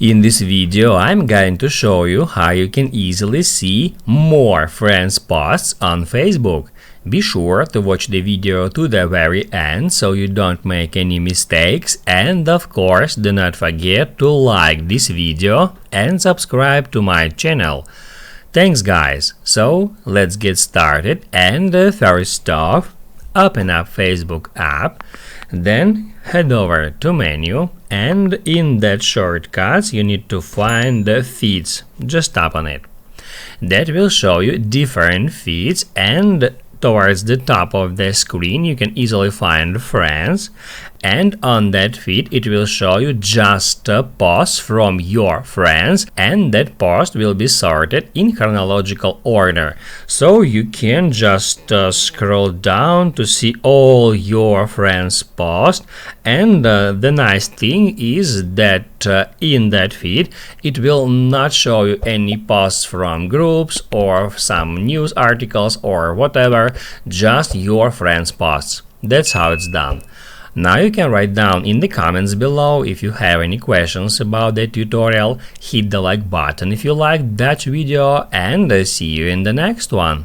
In this video, I'm going to show you how you can easily see more friends' posts on Facebook. Be sure to watch the video to the very end so you don't make any mistakes, and of course do not forget to like this video and subscribe to my channel. Thanks guys, so let's get started. And first off, open up Facebook app, then head over to menu, and in that shortcuts you need to find the feeds. Just tap on it. That will show you different feeds, and towards the top of the screen you can easily find friends, and on that feed it will show you just a post from your friends, and that post will be sorted in chronological order, so you can just scroll down to see all your friends' posts. And the nice thing is that in that feed it will not show you any posts from groups or some news articles or whatever, just your friends' posts. That's how it's done. Now you can write down in the comments below if you have any questions about the tutorial. Hit the like button if you liked that video, and see you in the next one.